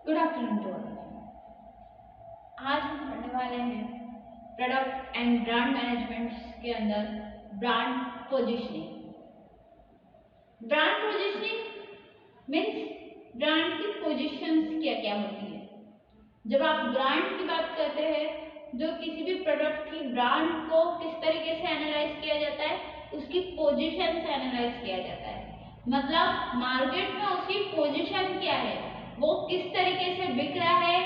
Good afternoon to all. आज हम पढ़ने वाले हैं प्रोडक्ट एंड ब्रांड मैनेजमेंट के अंदर brand positioning. Brand positioning means brand की पोजीशंस क्या क्या होती है। जब आप ब्रांड की बात करते हैं, जो किसी भी प्रोडक्ट की ब्रांड को किस तरीके से एनालाइज किया जाता है, उसकी पोजीशन से एनालाइज किया जाता है। मतलब मार्केट में उसकी पोजीशन क्या है, वो किस तरीके से बिक रहा है,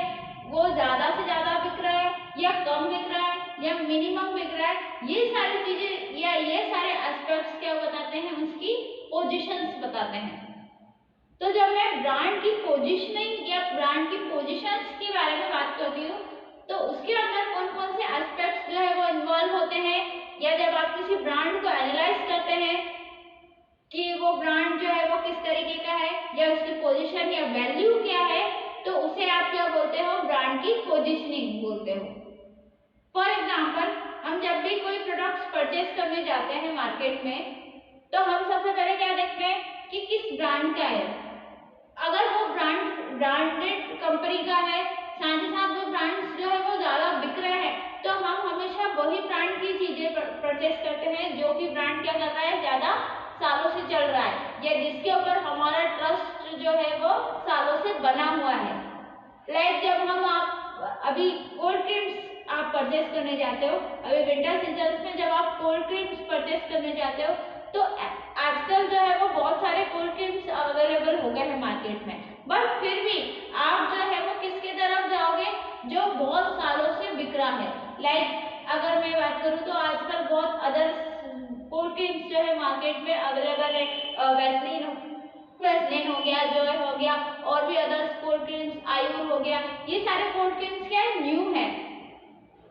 वो ज्यादा से ज्यादा बिक रहा है या कम बिक रहा है या मिनिमम बिक रहा है, ये सारी चीजें या ये सारे एस्पेक्ट्स क्या बताते हैं, उसकी पोजीशंस बताते हैं। तो जब मैं ब्रांड की पोजीशनिंग या ब्रांड की पोजीशंस के बारे में बात करती हूँ, तो उसके अंदर कौन कौन से एस्पेक्ट्स जो है वो इन्वॉल्व होते हैं, या जब आप किसी ब्रांड को एनालाइज करते हैं कि वो ब्रांड जो है वो किस तरीके का है या उसकी पोजीशन या वैल्यू क्या है, तो उसे आप क्या बोलते हो, ब्रांड की पोजीशनिंग बोलते हो। फॉर एग्जांपल, हम जब भी कोई प्रोडक्ट्स परचेज करने जाते हैं मार्केट में, तो हम सबसे पहले क्या देखते हैं कि किस ब्रांड का है। अगर वो ब्रांडेड कंपनी का है, साथ ही साथ वो ब्रांड्स जो है वो ज्यादा बिक रहे हैं, तो हम हमेशा वही ब्रांड की चीजें परचेज करते हैं जो कि ब्रांड क्या करता है, ज्यादा सालों से चल रहा है या जिसके ऊपर हमारा ट्रस्ट जो है वो सालों से बना हुआ है। लाइक जब हम आप अभी कोल्ड ड्रिंक्स आप परचेज करने जाते हो, अभी विंटर सीजन में जब आप कोल्ड ड्रिंक्स परचेज करने जाते हो, तो आजकल जो है वो बहुत सारे कोल्ड ड्रिंक्स अवेलेबल हो गए हैं मार्केट में, बट फिर भी आप जो है वो किसके तरफ जाओगे, जो बहुत सालों से बिक रहा है। लाइक अगर मैं बात करूँ तो आजकल बहुत अदर कोल्ड ड्रिंक्स जो है मार्केट में अवेलेबल है, वेस्लिन हो गया, जॉय हो गया, और भी अदर कोल्ड ड्रिंक्स, आयुर हो गया, ये सारे कोल्ड ड्रिंक्स क्या है, न्यू है।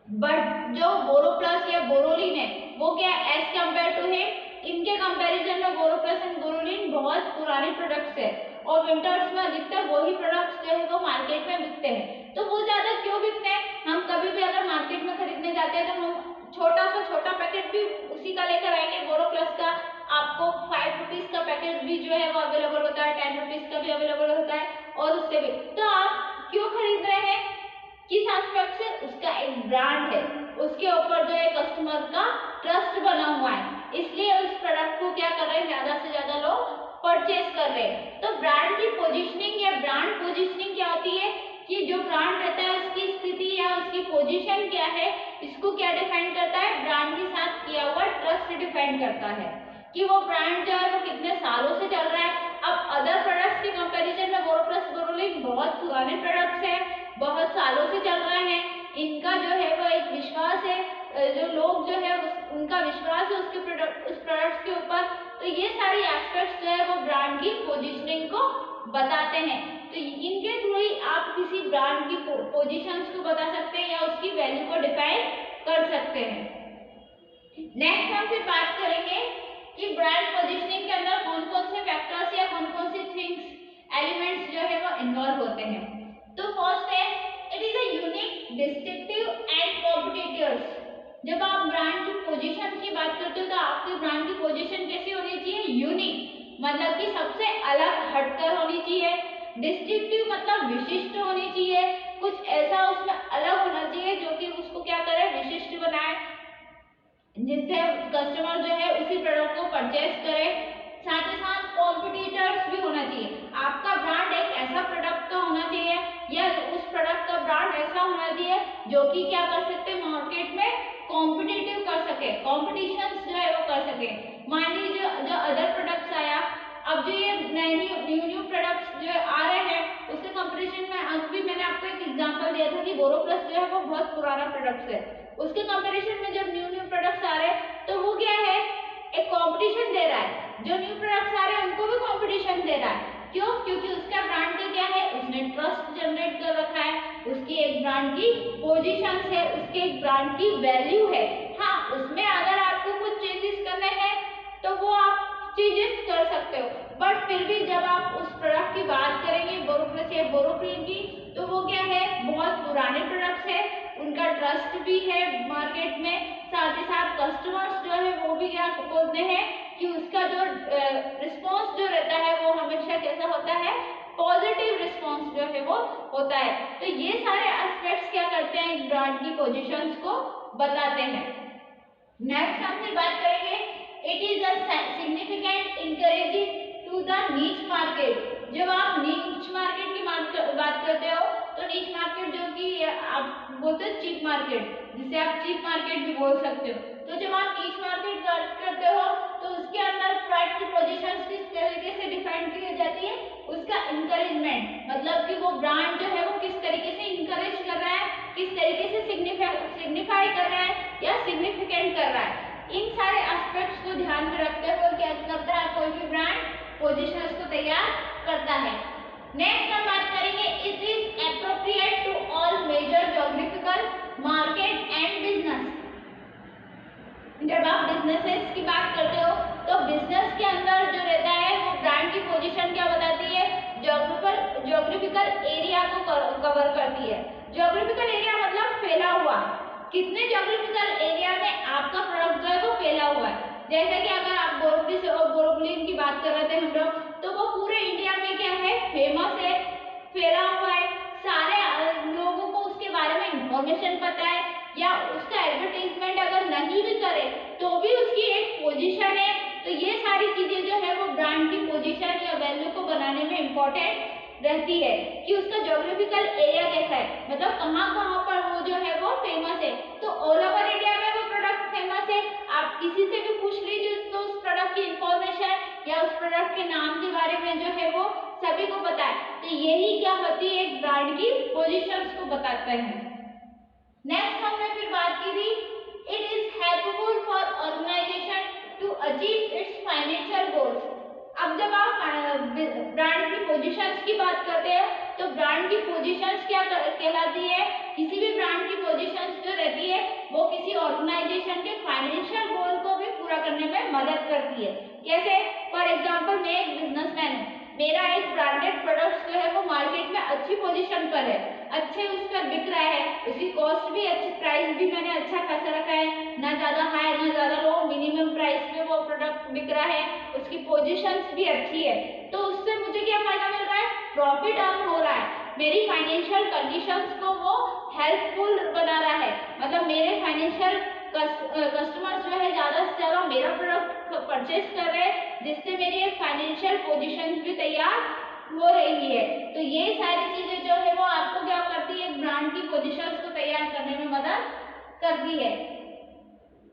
बट जो बोरोप्लस या बोरोलिन है, वो क्या एज कम्पेयर टू है, इनके कंपैरिजन में बोरोप्लस एंड बोरोलिन बहुत पुराने प्रोडक्ट्स है, और विंटर्स में अधिकतर वही प्रोडक्ट्स जो है वो मार्केट में बिकते हैं। तो वो ज्यादा क्यों बिकते हैं, हम कभी भी अगर मार्केट में खरीदने जाते हैं तो हम छोटा से छोटा पैकेट भी उसी का लेकर आएंगे। बोरोप्लस का आपको 5 रुपीज का पैकेट भी जो है वो अवेलेबल होता है, 10 रुपीज का भी अवेलेबल होता है, और उससे भी। तो आप क्यों खरीद रहे हैं, किस एस्पेक्ट से, उसका एक ब्रांड है, उसके ऊपर जो है कस्टमर का ट्रस्ट बना हुआ है, इसलिए उस प्रोडक्ट को क्या कर रहे हैं, ज्यादा से ज्यादा लोग परचेज कर रहे हैं। तो ब्रांड की पोजीशनिंग या ब्रांड पोजीशनिंग क्या होती है कि जो ब्रांड रहता है उसकी स्थिति या उसकी पोजीशन क्या है, इसको क्या डिफाइन करता है, ब्रांड के साथ किया हुआ ट्रस्ट डिफाइन करता है कि वो ब्रांड जो है वो कितने सालों से चल रहा है। अब अदर प्रोडक्ट्स के कंपैरिजन में बोरोप्लस बोरोलिन बहुत पुराने प्रोडक्ट्स हैं, बहुत सालों से चल रहे हैं, इनका जो है वो एक विश्वास है, जो लोग जो है उनका विश्वास है उसके उस प्रोडक्ट्स के ऊपर। तो ये सारी एस्पेक्ट्स जो है वो ब्रांड की पोजीशनिंग को बताते हैं। तो इनके थ्रू ही आप किसी ब्रांड की पोजीशंस को बता सकते हैं या उसकी वैल्यू को डिफाइन कर सकते हैं। नेक्स्ट हम फिर बात करेंगे कि ब्रांड पोजीशनिंग के अंदर कौन कौन से फैक्टर्स या कौन कौन सी थिंग्स एलिमेंट्स जो है वो इन्वॉल्व होते हैं। तो फर्स्ट है, it is a unique, distinctive and competitors. जब आप ब्रांड की पोजीशन की बात करते हो तो आपकी ब्रांड की पोजीशन कैसी होनी चाहिए, यूनिक, मतलब कि सबसे अलग हटकर होनी चाहिए। डिस्टिंक्टिव मतलब विशिष्ट होनी चाहिए, कुछ ऐसा उसमें अलग होना चाहिए जो कि उसको क्या करे, विशिष्ट बनाए, जिससे कस्टमर जो है उसी प्रोडक्ट को परचेज करे। साथ ही साथ कॉम्पिटिटर्स भी होना चाहिए, आपका ब्रांड एक ऐसा प्रोडक्ट का होना चाहिए या उस प्रोडक्ट का ब्रांड ऐसा होना चाहिए जो कि क्या कर सकते, मार्केट में कॉम्पिटिटिव कर सके, कॉम्पिटिशंस जो है वो कर सके। मान लीजिए जो अदर प्रोडक्ट्स आया, अब जो ये न्यू प्रोडक्ट्स जो आ रहे हैं उसके कंपैरिजन में, अभी मैंने आपको एक एग्जांपल दिया था कि बोरोप्लस जो है वो बहुत पुराना प्रोडक्ट है, उसके कंपैरिजन में जब न्यू प्रोडक्ट्स आ रहे हैं तो वो क्या है, एक कंपटीशन दे रहा है, जो न्यू प्रोडक्ट्स आ रहे हैं उनको भी कंपटीशन दे रहा है। क्यों, क्योंकि उसका ब्रांड का क्या है, उसने ट्रस्ट जनरेट कर रखा है, उसकी एक ब्रांड की पोजीशन है, उसके एक ब्रांड की वैल्यू है। हाँ, उसमें अगर आपको कुछ चेंजेस करने हैं तो वो आप चेंजेस कर सकते हो, बट फिर भी जब आप उस प्रोडक्ट की बात करेंगे बोरोप्लस या बोरोक्लीन की, तो वो क्या है, बहुत पुराने प्रोडक्ट्स है, उनका ट्रस्ट भी है मार्केट में, साथ ही साथ कस्टमर्स जो है वो भी क्या बोलते हैं कि उसका जो रिस्पॉन्स जो रहता है वो हमेशा कैसा होता है, पॉजिटिव रिस्पॉन्स जो है वो होता है। तो ये सारे एस्पेक्ट्स क्या करते हैं, एक ब्रांड की पोजीशंस को बताते हैं। नेक्स्ट हम फिर बात करेंगे, it is a significant encouraging to the niche market. जब आप नीच मार्केट की बात करते हो तो नीच मार्केट जो कि आप बोलते हो चीप मार्केट, जिसे आप चीप मार्केट भी बोल सकते हो। तो जब आप नीच मार्केट बात करते हो तो उसके अंदर प्राइस की पोजीशंस किस तरीके से डिफाइन की जाती है, उसका इंकरेजमेंट, मतलब कि वो ब्रांड जो है वो किस तरीके से इंकरेज कर रहा है, किस तरीके से सिग्निफाई कर रहा है या सिग्निफिकेंट कर रहा है। इन सारे एस्पेक्ट्स को ध्यान में रखते हुए क्या करता है कोई भी ब्रांड पोजीशंस को तैयार करता है। नेक्स्ट हम बात करेंगे, it is appropriate to all major geographical market and business. जब आप बिजनेसेस की बात करते हो तो बिजनेस के अंदर जो रहता है वो ब्रांड की पोजीशन क्या बताती है, ज्योग्राफिकल एरिया को कवर करती है। ज्योग्राफिकल एरिया मतलब फैला हुआ, कितने ज्योग्राफिकल एरिया में आपका प्रोडक्ट जो है वो फैला हुआ है। जैसे कि अगर आप बोरोप्लिन की बात कर रहे थे हम लोग, तो वो पूरे इंडिया में क्या है, फेमस है, फैला हुआ है, सारे लोगों को उसके बारे में इंफॉर्मेशन पता है, या उसका एडवर्टाइजमेंट अगर नहीं भी करे तो भी उसकी एक पोजीशन है। तो ये सारी चीजें जो है वो ब्रांड की पोजीशन या वैल्यू को बनाने में इम्पोर्टेंट रहती है कि उसका ज्योग्राफिकल एरिया कैसा है, मतलब कहाँ कहाँ पर वो जो है वो फेमस है। तो ऑल ओवर इंडिया में वो प्रोडक्ट फेमस है, आप किसी से भी पूछ लीजिए तो उस प्रोडक्ट की इंफॉर्मेशन या उस प्रोडक्ट के नाम के बारे में जो है वो सभी को पता है। तो यही क्या होती है, एक ब्रांड की पोजीशंस को बताते हैं। नेक्स्ट हमने फिर बात की थी, it is helpful for organisation to achieve its financial goals. अब जब आप ब्रांड की पोजीशंस की बात करते हो तो ब्रांड की पोजीशंस क्या कहलाती है, किसी भी ब्रांड की पोजीशंस जो रहती है वो किसी ऑर्गेनाइजेशन के फाइनेंशियल गोल को भी पूरा करने में मदद करती है। कैसे, फॉर एग्जांपल मैं एक बिजनेसमैन हूँ, मेरा एक ब्रांडेड प्रोडक्ट जो है वो मार्केट में अच्छी पोजीशन पर है, अच्छे उस पर बिक रहा है, उसकी कॉस्ट भी अच्छी, प्राइस भी मैंने अच्छा खासा रखा है, ना ज़्यादा हाई ना ज़्यादा लो, मिनिमम प्राइस पे वो प्रोडक्ट बिक रहा है, उसकी पोजीशंस भी अच्छी है। तो उससे मुझे क्या फायदा मिल रहा है, प्रॉफिट अर्न हो रहा है, मेरी फाइनेंशियल कंडीशंस को वो हेल्पफुल बना रहा है, मतलब मेरे फाइनेंशियल कस्टमर्स जो है ज़्यादा से ज़्यादा मेरा प्रोडक्ट परचेज कर रहे हैं, जिससे मेरी एक फाइनेंशियल पोजीशन भी तैयार हो रही है। तो ये सारी चीजें जो है वो आपको क्या करती है, ब्रांड की पोजीशंस को तैयार करने में मदद करती है।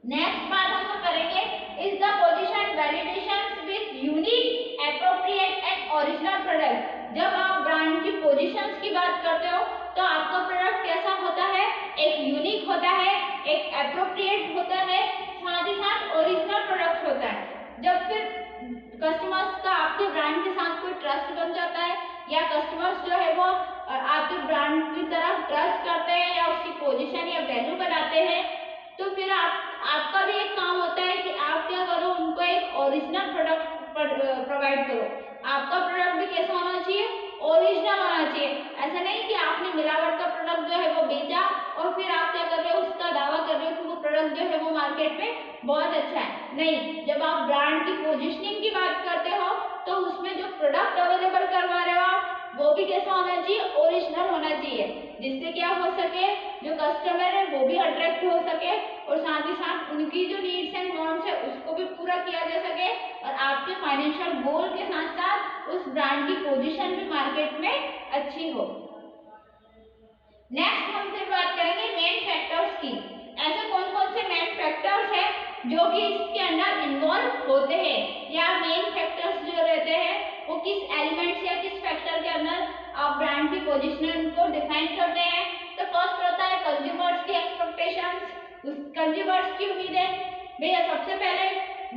नेक्स्ट बात हम करेंगे, is the position validations with unique appropriate and original product. जब आप ब्रांड की पोजीशंस की बात करते हो तो आपका प्रोडक्ट कैसा होता है, एक यूनिक होता है, एक एप्रोप्रिएट होता है, साथ ही साथ ओरिजिनल प्रोडक्ट होता है। जब फिर कस्टमर्स का आपके ब्रांड के साथ कोई ट्रस्ट बन जाता है या कस्टमर्स जो है वो आपके ब्रांड की तरफ ट्रस्ट करते हैं या उसकी पोजीशन या वैल्यू बनाते हैं, तो फिर आपका भी एक काम होता है कि आप क्या करो, उनको एक ओरिजिनल प्रोडक्ट प्रोवाइड करो। आपका प्रोडक्ट भी कैसा होना चाहिए, ओरिजिनल होना चाहिए। ऐसा नहीं कि आपने मिलावट का प्रोडक्ट जो है वो बेचा और फिर आप क्या कर रहे हो, उसका दावा कर रहे हो कि वो प्रोडक्ट जो है वो मार्केट में बहुत अच्छा है। नहीं, जब आप ब्रांड की पोजीशनिंग की बात करते हो तो उसमें जो प्रोडक्ट अवेलेबल करवा रहे हो आप, वो भी कैसा होना चाहिए, ओरिजिनल होना चाहिए, जिससे क्या हो सके, जो कस्टमर है वो भी अट्रैक्ट हो सके और साथ ही साथ उनकी जो नीड्स एंड वांट्स है उसको भी पूरा किया जा सके और आपके फाइनेंशियल गोल के साथ साथ उस ब्रांड की पोजीशन भी मार्केट में अच्छी हो। नेक्स्ट हम फिर बात करेंगे मेन फैक्टर्स की। ऐसे कौन कौन से मेन फैक्टर्स हैं जो कि इसके अंदर इन्वॉल्व होते हैं, या मेन फैक्टर्स जो रहते हैं वो किस एलिमेंट्स या किस फैक्टर के अंदर आप ब्रांड की पोजीशनिंग को डिफाइन करते हैं। तो फर्स्ट होता है कंज्यूमर्स की एक्सपेक्टेशंस, उस कंज्यूमर्स की उम्मीदें। भैया सबसे पहले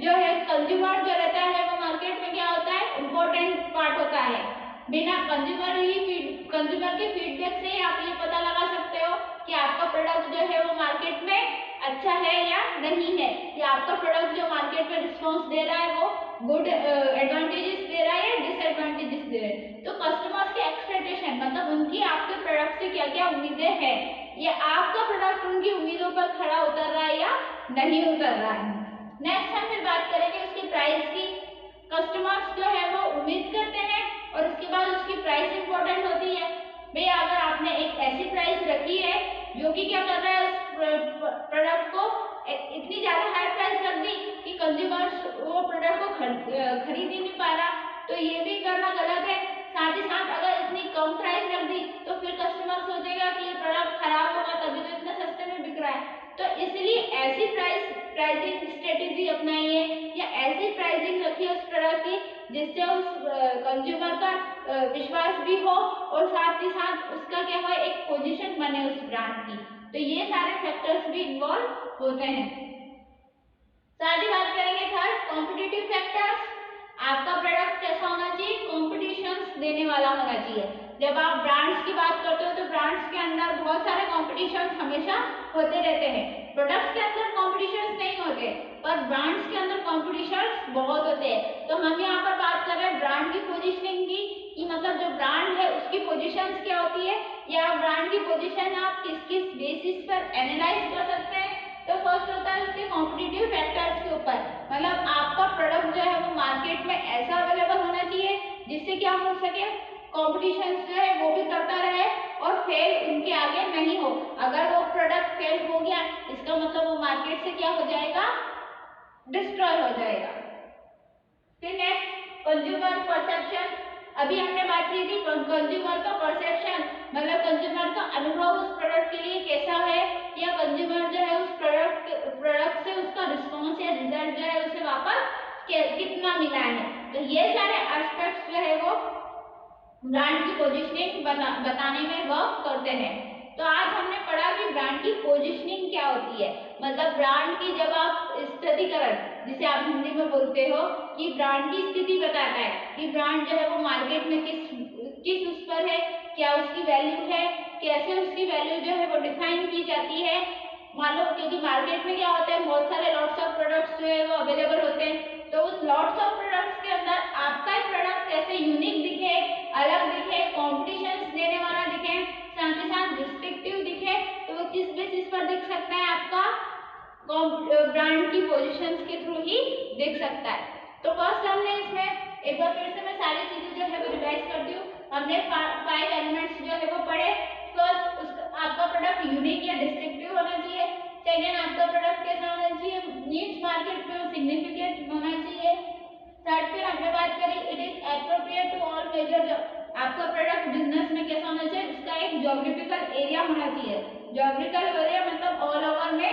जो है कंज्यूमर जो रहता है वो मार्केट में क्या होता है, इम्पोर्टेंट पार्ट होता है। बिना कंज्यूमर के फीडबैक से आप ये पता लगा सकते हो कि आपका प्रोडक्ट जो है वो मार्केट में अच्छा है या नहीं है, या आपका प्रोडक्ट जो मार्केट में रिस्पॉन्स दे रहा है वो गुड एडवांटेजेस दे रहा है या डिसएडवांटेजेस दे रहा है। तो कस्टमर्स के एक्सपेक्टेशन मतलब उनकी आपके प्रोडक्ट से क्या क्या उम्मीदें हैं, या आपका प्रोडक्ट उनकी उम्मीदों पर खड़ा उतर रहा है या नहीं उतर रहा है। नेक्स्ट हम फिर बात करेंगे उसकी प्राइस की। कस्टमर्स जो है वो उम्मीद करते हैं और उसके बाद उसकी प्राइस इंपॉर्टेंट होती है। भाई अगर आपने एक ऐसी प्राइस रखी है जो कि क्या कर रहा है उस प्रोडक्ट को इतनी ज्यादा हाई प्राइस रख दी कि कंज्यूमर वो प्रोडक्ट को खरीद ही नहीं पा रहा, तो ये भी करना गलत है। साथ ही साथ अगर इतनी कम प्राइस रख दी तो फिर कस्टमर सोचेगा कि ये प्रोडक्ट खराब होगा तभी तो इतना सस्ते में बिक रहा है। तो इसलिए ऐसी प्राइसिंग स्ट्रेटेजी अपनाइए या ऐसी प्राइसिंग रखिए उस प्रोडक्ट की जिससे उस कंज्यूमर का विश्वास भी हो और साथ ही साथ उसका क्या हो एक पोजीशन बने उस ब्रांड की। तो ये सारे फैक्टर्स भी इन्वॉल्व होते हैं। साथ ही बात करेंगे थर्ड कॉम्पिटिटिव फैक्टर्स। आपका प्रोडक्ट कैसा होना चाहिए, कॉम्पिटिशंस देने वाला होना चाहिए। जब आप ब्रांड्स की बात करते हो तो ब्रांड्स के अंदर बहुत सारे कॉम्पिटिशंस हमेशा होते रहते हैं। प्रोडक्ट्स के अंदर कॉम्पिटिशंस नहीं होते पर ब्रांड्स के अंदर कॉम्पिटिशंस बहुत होते हैं। तो हम यहाँ पर बात कर रहे हैं ब्रांड की पोजीशनिंग की, कि मतलब जो ब्रांड है उसकी पोजीशंस क्या होती है या ब्रांड की पोजीशन आप किस किस बेसिस पर एनालाइज कर सकते हैं। तो फर्स्ट होता है उसके कॉम्पिटिटिव फैक्टर्स के ऊपर, मतलब आपका प्रोडक्ट जो है वो मार्केट में ऐसा अवेलेबल होना चाहिए जिससे क्या हो सके कंपटीशन जो है वो भी करता रहे और फेल उनके आगे नहीं हो। अगर वो प्रोडक्ट फेल हो गया इसका मतलब वो मार्केट से क्या हो जाएगा, डिस्ट्रॉय हो जाएगा। फिर नेक्स्ट कंज्यूमर परसेप्शन। अभी हमने बात की थी कंज्यूमर का परसेप्शन, मतलब कंज्यूमर का अनुभव उस प्रोडक्ट के लिए कैसा है या कंज्यूमर जो है उस प्रोडक्ट से उसका रिस्पॉन्स या रिजल्ट जो है उसे वापस कितना मिला है। तो ये सारे एस्पेक्ट्स जो है वो ब्रांड की पोजीशनिंग बताने में वर्क करते हैं। तो आज हमने पढ़ा कि ब्रांड की पोजीशनिंग क्या होती है, मतलब ब्रांड की जब आप स्थितिकरण जिसे आप हिंदी में बोलते हो कि ब्रांड की स्थिति बताता है कि ब्रांड जो है वो मार्केट में किस उस पर है, क्या उसकी वैल्यू है, कैसे उसकी वैल्यू जो है वो डिफाइन की जाती है। मान लो क्योंकि मार्केट में क्या होता है बहुत सारे लॉट्स ऑफ प्रोडक्ट्स जो है वो अवेलेबल होते हैं, तो उस लॉट्स ऑफ प्रोडक्ट्स के अंदर आपका प्रोडक्ट कैसे यूनिक दिखे, अलग दिखे, कॉम्पिटिशन देने वाला दिखे, साथ ही साथ डिस्टिंक्टिव दिखे, तो वो किस बेसिस पर दिख सकता है, आपका ब्रांड की पोजीशंस के थ्रू ही दिख सकता है। तो फर्स्ट हमने इसमें एक बार फिर से मैं सारी चीजें जो है वो रिवाइज करती हूँ। हमने 5 एलिमेंट्स जो है वो पढ़े। फर्स्ट आपका प्रोडक्ट यूनिक या डिस्टिंक्टिव होना चाहिए। सेकेंड आपका प्रोडक्ट कैसा होना चाहिए, नीड्स मार्केट में सिग्निफिकेंट होना चाहिए। थर्ड पे हमने बात करी it is appropriate to all major, आपका प्रोडक्ट बिजनेस में कैसा होना चाहिए, उसका एक ज्योग्राफिकल एरिया होना चाहिए। ज्योग्राफिकल एरिया मतलब ऑल ओवर में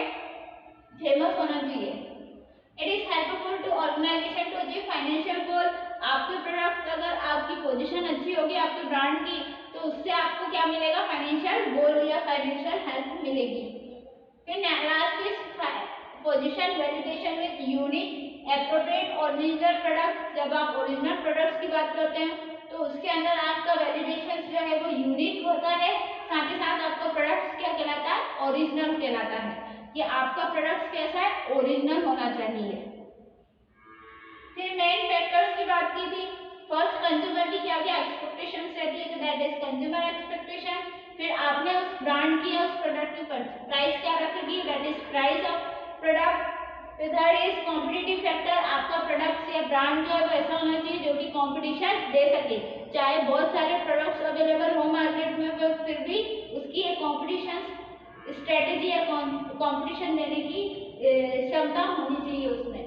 फेमस होना चाहिए। It is helpful to organisation to achieve financial goal, आपके प्रोडक्ट अगर आपकी पोजीशन अच्छी होगी आपके ब्रांड की तो उससे आपको क्या मिलेगा, फाइनेंशियल गोल या फाइनेंशियल हेल्प मिलेगी। फिर last is position validation with unique appropriate original product. जब आप ओरिजिनल प्रोडक्ट्स की बात करते हैं तो उसके अंदर आपका वैलिडेशन जो है वो यूनिक होता है, साथ ही साथ आपका प्रोडक्ट क्या कहलाता है, ओरिजिनल कहलाता है कि आपका प्रोडक्ट कैसा है, ओरिजिनल होना चाहिए। फिर मेन फैक्टर्स की बात की थी। फर्स्ट कंज्यूमर की क्या क्या एक्सपेक्टेशंस रहती है, तो दैट इज कंज्यूमर एक्सपेक्टेशन। फिर आपने उस ब्रांड की या उस प्रोडक्ट की प्राइस क्या रखेगी, that is price of product. फिर थर्ड इज कॉम्पिटिटिव फैक्टर, आपका प्रोडक्ट या ब्रांड जो है वो ऐसा होना चाहिए जो कि कंपटीशन दे सके, चाहे बहुत सारे प्रोडक्ट्स अवेलेबल हो मार्केट में फिर भी उसकी एक कंपटीशन स्ट्रेटेजी या कंपटीशन देने की क्षमता होनी चाहिए उसमें।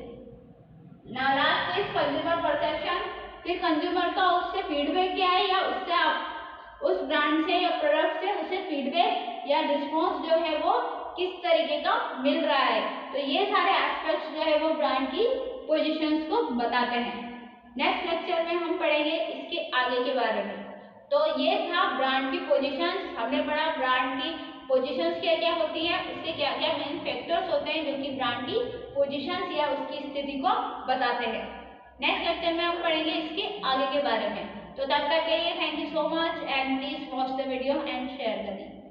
लास्ट इज कंज्यूमर परसेप्शन, फिर कंज्यूमर का उससे फीडबैक क्या है या उससे आप उस ब्रांड से या प्रोडक्ट से उसे फीडबैक या रिस्पॉन्स जो है वो किस तरीके का मिल रहा है। तो ये सारे एस्पेक्ट्स जो है वो ब्रांड की पोजीशंस को बताते हैं। नेक्स्ट लेक्चर में हम पढ़ेंगे इसके आगे के बारे में। तो ये था ब्रांड की पोजीशंस, हमने पढ़ा ब्रांड की पोजीशंस क्या क्या होती हैं, उसके क्या क्या मेन फैक्टर्स होते हैं जो कि ब्रांड की पोजीशंस या उसकी स्थिति को बताते हैं। नेक्स्ट लेक्चर में हम पढ़ेंगे इसके आगे के बारे में। तो तब तक के लिए thank you so much and please watch the video and share the link.